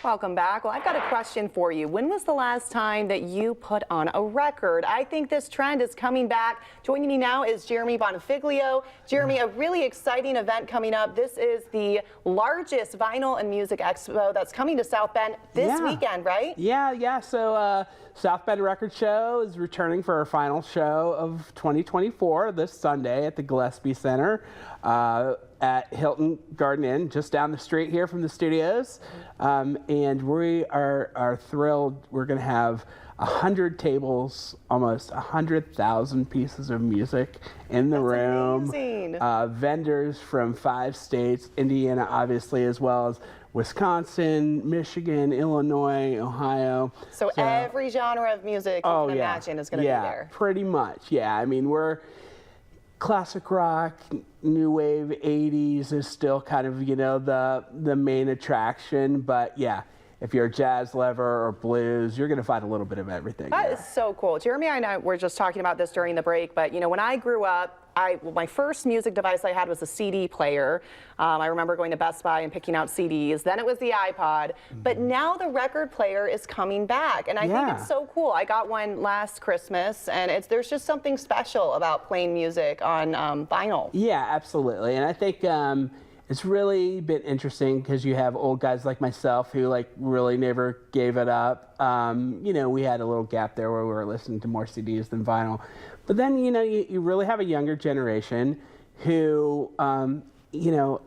Welcome back. Well, I've got a question for you. When was the last time that you put on a record? I think this trend is coming back. Joining me now is Jeremy Bonifiglio. Jeremy, a really exciting event coming up. This is the largest vinyl and music expo that's coming to South Bend this weekend, right? Yeah. So South Bend Record Show is returning for our final show of 2024 this Sunday at the Gillespie Center at Hilton Garden Inn, just down the street here from the studios. And we are thrilled. We're going to have 100 tables, almost 100,000 pieces of music in the room. Amazing. Vendors from 5 states, Indiana obviously, as well as Wisconsin, Michigan, Illinois, Ohio. So every genre of music you can imagine is going to be there. Yeah, pretty much. Yeah, I mean, we're classic rock, new wave, 80s is still kind of, you know, the main attraction. But yeah, if you're a jazz lover or blues, you're going to find a little bit of everything. That is so cool. Jeremy and I were just talking about this during the break, but you know, when I grew up, my first music device I had was a CD player. I remember going to Best Buy and picking out CDs. Then it was the iPod. But now the record player is coming back, and I think it's so cool. I got one last Christmas, and there's just something special about playing music on vinyl. Yeah, absolutely. And I think it's really been interesting because you have old guys like myself who like really never gave it up. You know, we had a little gap there where we were listening to more CDs than vinyl. But then, you know, you really have a younger generation who, you know,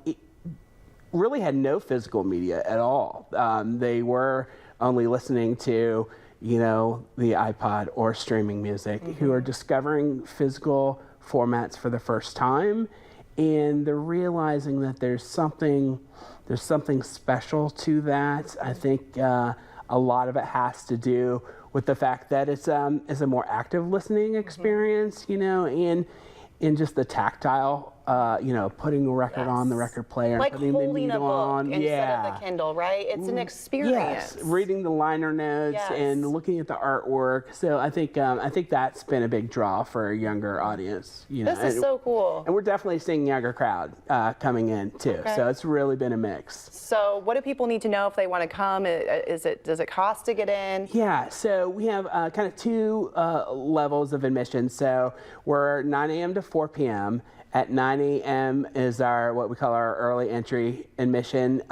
really had no physical media at all. They were only listening to, you know, the iPod or streaming music, who are discovering physical formats for the first time. And they're realizing that there's something special to that. I think a lot of it has to do with the fact that it's a more active listening experience, you know, and just the tactile, you know, putting a record on the record player, like putting holding the a book on. instead of the Kindle, right? It's an experience. Yes, reading the liner notes and looking at the artwork. So I think that's been a big draw for a younger audience. You know, this is so cool. And we're definitely seeing a younger crowd coming in too. Okay. So it's really been a mix. So what do people need to know if they want to come? Does it cost to get in? Yeah, so we have kind of 2 levels of admission. So we're 9 a.m. to 4 p.m. At 9 a.m. is what we call our early entry admission.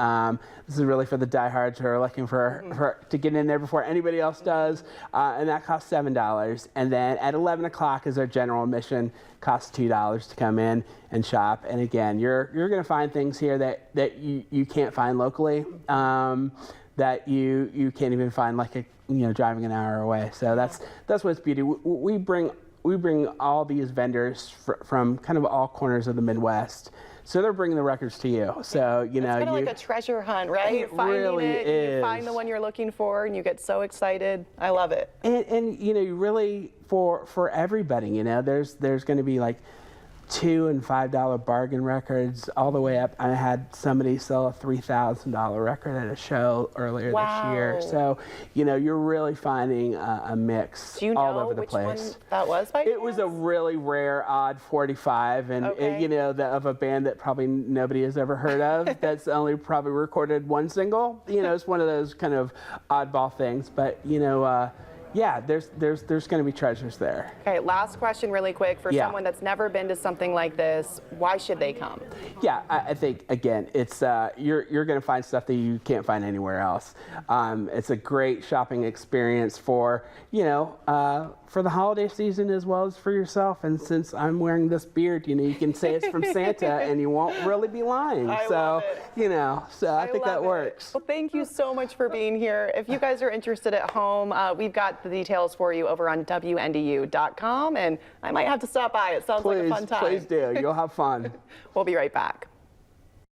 This is really for the diehards who are looking to get in there before anybody else does, and that costs $7. And then at 11 o'clock is our general admission, costs $2 to come in and shop. And again, you're going to find things here that you can't find locally, that you can't even find like driving an hour away. So that's what's beauty. We bring all these vendors from kind of all corners of the Midwest. So they're bringing the records to you. So, you know, it's kind of like a treasure hunt, right? It really is. You find the one you're looking for and you get so excited. I love it. And you know, you really, for everybody, you know, there's going to be like $2 and $5 bargain records all the way up. I had somebody sell a $3,000 record at a show earlier this year. So, you know, you're really finding a mix all over the place. Do you know which one that was by chance? It was a really rare odd 45, and you know, of a band that probably nobody has ever heard of. That's only probably recorded 1 single. You know, it's one of those kind of oddball things. But you know. Yeah, there's going to be treasures there. Okay, last question really quick. For someone that's never been to something like this, why should they come? Yeah, I think, again, it's you're going to find stuff that you can't find anywhere else. It's a great shopping experience for, you know, for the holiday season as well as for yourself. And since I'm wearing this beard, you know, you can say it's from Santa and you won't really be lying. Love it. You know, so I think that works. Well, thank you so much for being here. If you guys are interested at home, we've got the details for you over on WNDU.com, and I might have to stop by. It sounds like a fun time. Please do. You'll have fun. We'll be right back.